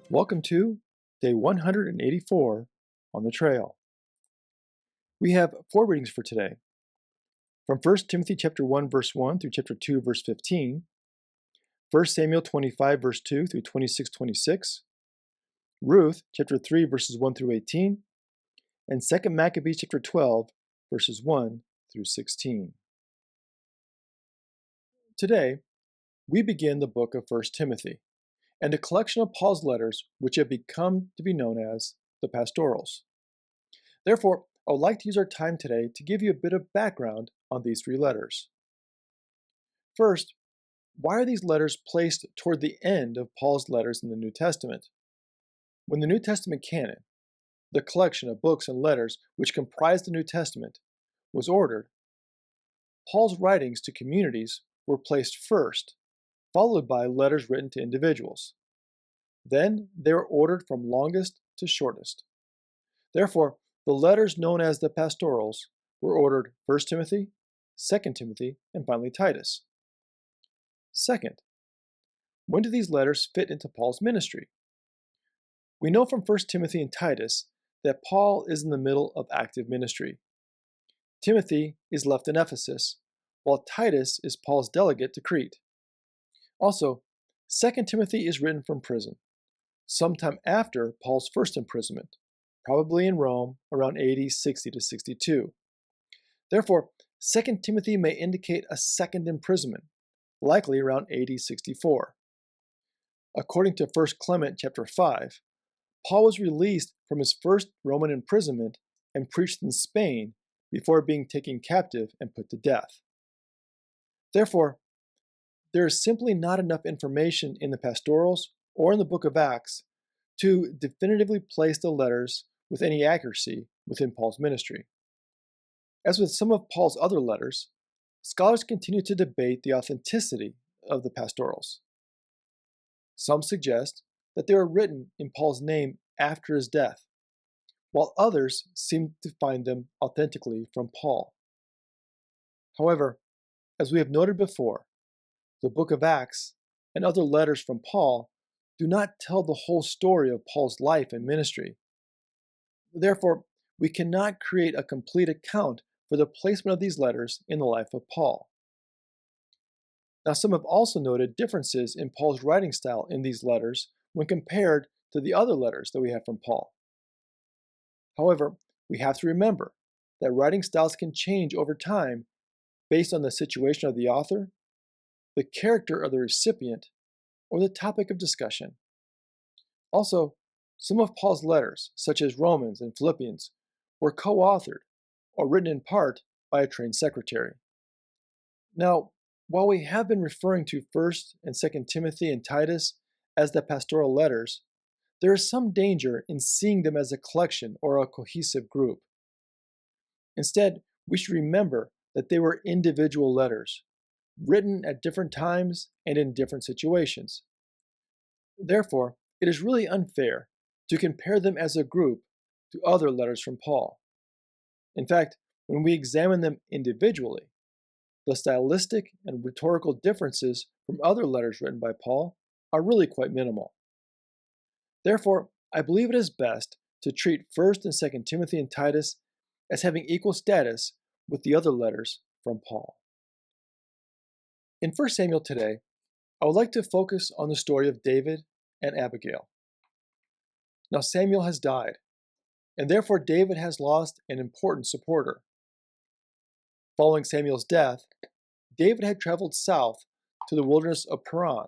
Welcome to day 184 on the trail. We have four readings for today. From 1 Timothy chapter 1 verse 1 through chapter 2 verse 15, 1 Samuel 25 verse 2 through 26, Ruth chapter 3 verses 1 through 18, and 2 Maccabees chapter 12 verses 1 through 16. Today, we begin the book of 1 Timothy, and a collection of Paul's letters which have become to be known as the pastorals. Therefore, I would like to use our time today to give you a bit of background on these three letters. First, why are these letters placed toward the end of Paul's letters in the New Testament? When the New Testament canon, the collection of books and letters which comprise the New Testament, was ordered, Paul's writings to communities were placed first, followed by letters written to individuals. Then they were ordered from longest to shortest. Therefore, the letters known as the pastorals were ordered 1 Timothy, 2 Timothy, and finally Titus. Second, when do these letters fit into Paul's ministry? We know from 1 Timothy and Titus that Paul is in the middle of active ministry. Timothy is left in Ephesus, while Titus is Paul's delegate to Crete. Also, 2 Timothy is written from prison, sometime after Paul's first imprisonment, probably in Rome around AD 60 to 62. Therefore, 2 Timothy may indicate a second imprisonment, likely around AD 64. According to 1 Clement chapter 5, Paul was released from his first Roman imprisonment and preached in Spain before being taken captive and put to death. Therefore, there is simply not enough information in the pastorals or in the book of Acts to definitively place the letters with any accuracy within Paul's ministry. As with some of Paul's other letters, scholars continue to debate the authenticity of the pastorals. Some suggest that they were written in Paul's name after his death, while others seem to find them authentically from Paul. However, as we have noted before, the book of Acts and other letters from Paul do not tell the whole story of Paul's life and ministry. Therefore, we cannot create a complete account for the placement of these letters in the life of Paul. Now, some have also noted differences in Paul's writing style in these letters when compared to the other letters that we have from Paul. However, we have to remember that writing styles can change over time based on the situation of the author, the character of the recipient, or the topic of discussion. Also, some of Paul's letters, such as Romans and Philippians, were co-authored or written in part by a trained secretary. Now, while we have been referring to 1 and 2 Timothy and Titus as the pastoral letters, there is some danger in seeing them as a collection or a cohesive group. Instead, we should remember that they were individual letters, written at different times and in different situations. Therefore, it is really unfair to compare them as a group to other letters from Paul. In fact, when we examine them individually, the stylistic and rhetorical differences from other letters written by Paul are really quite minimal. Therefore, I believe it is best to treat 1 and 2 Timothy and Titus as having equal status with the other letters from Paul. In 1 Samuel today, I would like to focus on the story of David and Abigail. Now Samuel has died, and therefore David has lost an important supporter. Following Samuel's death, David had traveled south to the wilderness of Paran,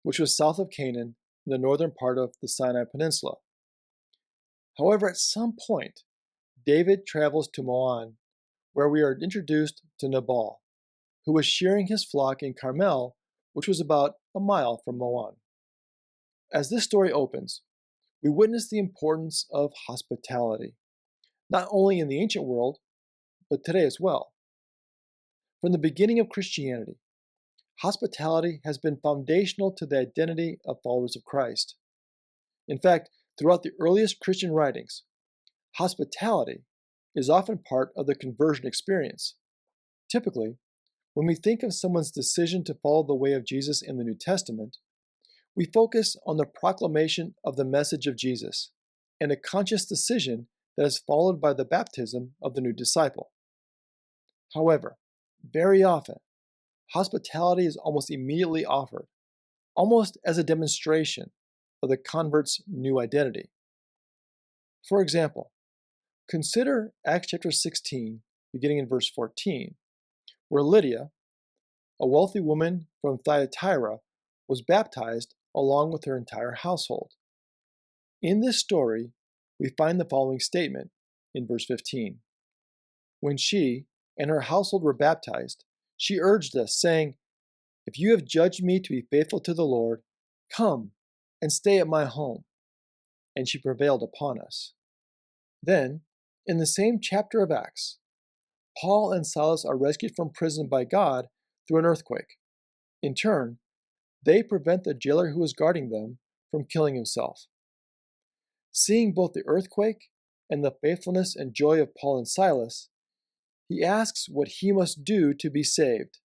which was south of Canaan in the northern part of the Sinai Peninsula. However, at some point, David travels to Moan, where we are introduced to Nabal, who was shearing his flock in Carmel, which was about a mile from Moan. As this story opens, we witness the importance of hospitality, not only in the ancient world, but today as well. From the beginning of Christianity, hospitality has been foundational to the identity of followers of Christ. In fact, throughout the earliest Christian writings, hospitality is often part of the conversion experience. Typically, when we think of someone's decision to follow the way of Jesus in the New Testament, we focus on the proclamation of the message of Jesus and a conscious decision that is followed by the baptism of the new disciple. However, very often, hospitality is almost immediately offered, almost as a demonstration of the convert's new identity. For example, consider Acts chapter 16, beginning in verse 14, where Lydia, a wealthy woman from Thyatira, was baptized along with her entire household. In this story, we find the following statement in verse 15. When she and her household were baptized, she urged us, saying, "If you have judged me to be faithful to the Lord, come and stay at my home." And she prevailed upon us. Then, in the same chapter of Acts, Paul and Silas are rescued from prison by God through an earthquake. In turn, they prevent the jailer who was guarding them from killing himself. Seeing both the earthquake and the faithfulness and joy of Paul and Silas, he asks what he must do to be saved.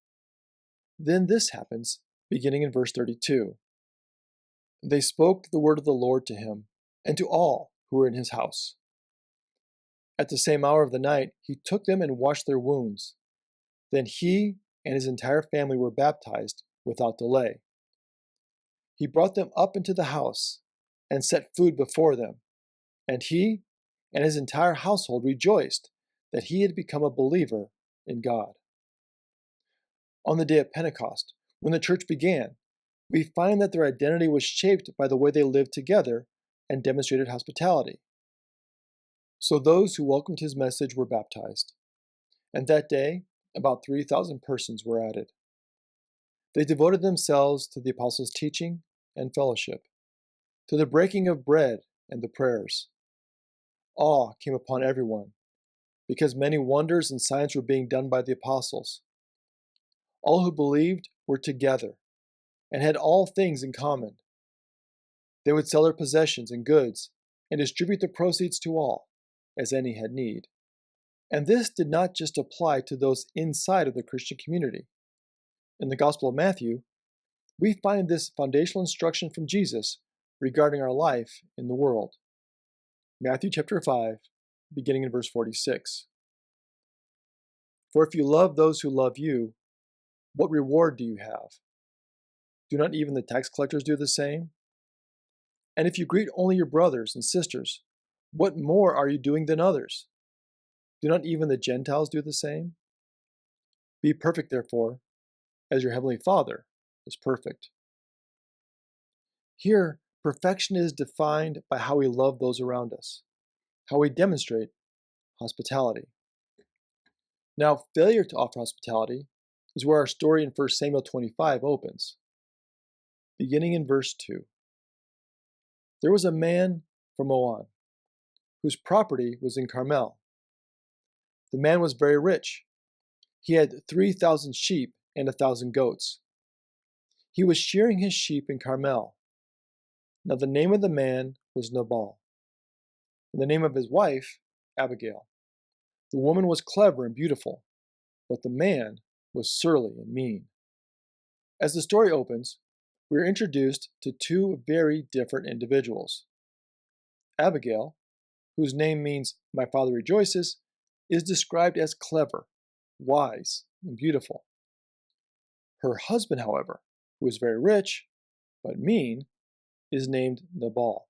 Then this happens, beginning in verse 32. They spoke the word of the Lord to him and to all who were in his house. At the same hour of the night, he took them and washed their wounds. Then he and his entire family were baptized without delay. He brought them up into the house and set food before them, and he and his entire household rejoiced that he had become a believer in God. On the day of Pentecost, when the church began, we find that their identity was shaped by the way they lived together and demonstrated hospitality. So those who welcomed his message were baptized, and that day about 3,000 persons were added. They devoted themselves to the apostles' teaching and fellowship, to the breaking of bread and the prayers. Awe came upon everyone, because many wonders and signs were being done by the apostles. All who believed were together and had all things in common. They would sell their possessions and goods and distribute the proceeds to all, as any had need. And this did not just apply to those inside of the Christian community. In the Gospel of Matthew, we find this foundational instruction from Jesus regarding our life in the world. Matthew chapter 5, beginning in verse 46. For if you love those who love you, what reward do you have? Do not even the tax collectors do the same? And if you greet only your brothers and sisters, what more are you doing than others? Do not even the Gentiles do the same? Be perfect, therefore, as your heavenly Father is perfect. Here, perfection is defined by how we love those around us, how we demonstrate hospitality. Now, failure to offer hospitality is where our story in 1 Samuel 25 opens. Beginning in verse 2. There was a man from Moab, whose property was in Carmel. The man was very rich. He had 3,000 sheep and 1,000 goats. He was shearing his sheep in Carmel. Now the name of the man was Nabal, and the name of his wife, Abigail. The woman was clever and beautiful, but the man was surly and mean. As the story opens, we are introduced to two very different individuals. Abigail, whose name means "my father rejoices," is described as clever, wise, and beautiful. Her husband, however, who is very rich, but mean, is named Nabal.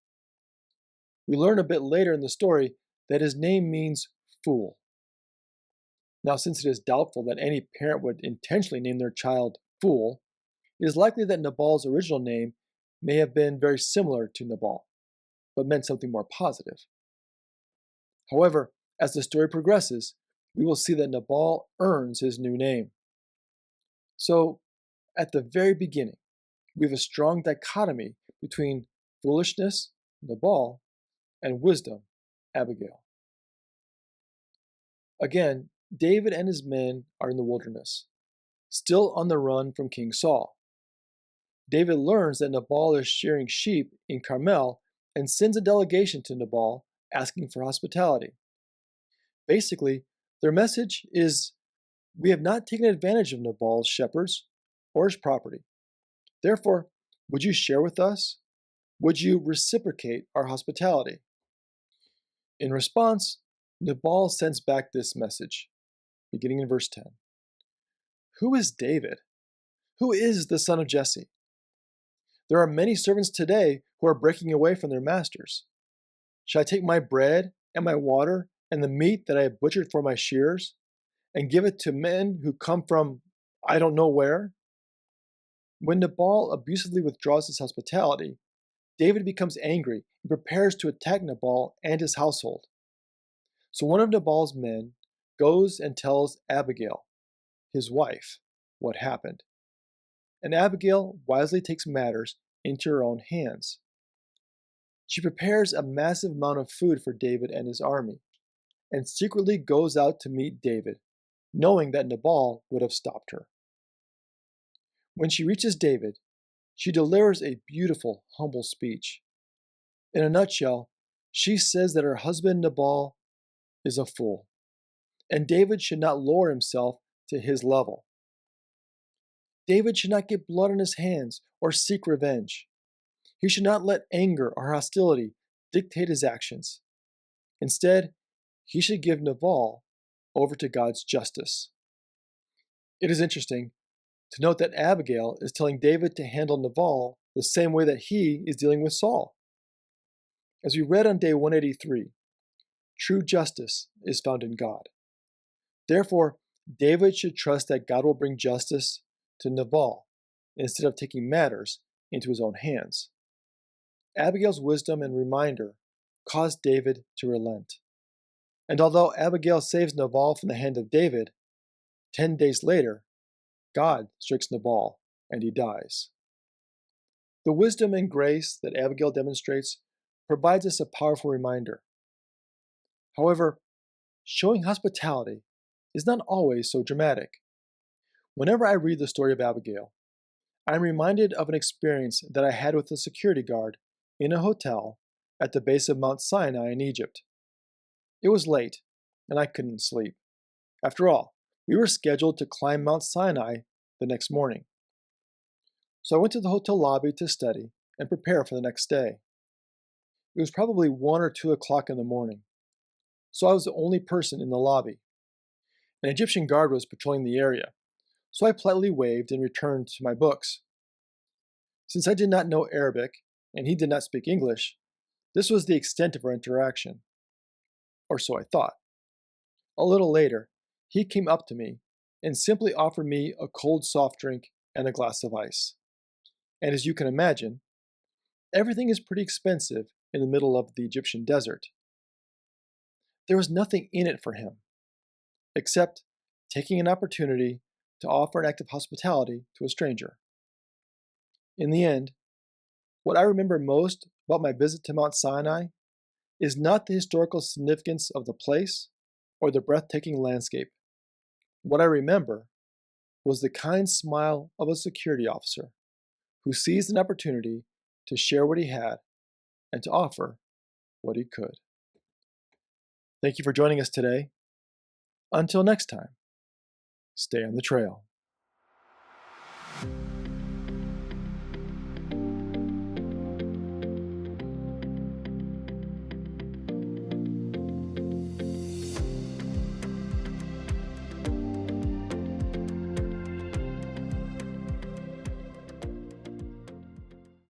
We learn a bit later in the story that his name means fool. Now, since it is doubtful that any parent would intentionally name their child Fool, it is likely that Nabal's original name may have been very similar to Nabal, but meant something more positive. However, as the story progresses, we will see that Nabal earns his new name. So, at the very beginning, we have a strong dichotomy between foolishness, Nabal, and wisdom, Abigail. Again, David and his men are in the wilderness, still on the run from King Saul. David learns that Nabal is shearing sheep in Carmel and sends a delegation to Nabal asking for hospitality. Basically, their message is, "We have not taken advantage of Nabal's shepherds or his property. Therefore, Would you share with us? Would you reciprocate our hospitality?" In response, Nabal sends back this message, beginning in verse 10. "Who is David? Who is the son of Jesse? There are many servants today who are breaking away from their masters. Shall I take my bread and my water and the meat that I have butchered for my shearers and give it to men who come from I don't know where?" When Nabal abusively withdraws his hospitality, David becomes angry and prepares to attack Nabal and his household. So one of Nabal's men goes and tells Abigail, his wife, what happened. And Abigail wisely takes matters into her own hands. She prepares a massive amount of food for David and his army, and secretly goes out to meet David, knowing that Nabal would have stopped her. When she reaches David, she delivers a beautiful, humble speech. In a nutshell, she says that her husband Nabal is a fool, and David should not lower himself to his level. David should not get blood on his hands or seek revenge. He should not let anger or hostility dictate his actions. Instead, he should give Nabal over to God's justice. It is interesting to note that Abigail is telling David to handle Nabal the same way that he is dealing with Saul. As we read on day 183, true justice is found in God. Therefore, David should trust that God will bring justice to Nabal instead of taking matters into his own hands. Abigail's wisdom and reminder caused David to relent. And although Abigail saves Nabal from the hand of David, 10 days later, God strikes Nabal and he dies. The wisdom and grace that Abigail demonstrates provides us a powerful reminder. However, showing hospitality is not always so dramatic. Whenever I read the story of Abigail, I'm reminded of an experience that I had with a security guard in a hotel at the base of Mount Sinai in Egypt. It was late, and I couldn't sleep. After all, we were scheduled to climb Mount Sinai the next morning. So I went to the hotel lobby to study and prepare for the next day. It was probably 1 or 2 o'clock in the morning, so I was the only person in the lobby. An Egyptian guard was patrolling the area, so I politely waved and returned to my books. Since I did not know Arabic and he did not speak English, this was the extent of our interaction. Or so I thought. A little later, he came up to me and simply offered me a cold soft drink and a glass of ice. And as you can imagine, everything is pretty expensive in the middle of the Egyptian desert. There was nothing in it for him, except taking an opportunity to offer an act of hospitality to a stranger. In the end, what I remember most about my visit to Mount Sinai is not the historical significance of the place or the breathtaking landscape. What I remember was the kind smile of a security officer who seized an opportunity to share what he had and to offer what he could. Thank you for joining us today. Until next time, stay on the trail.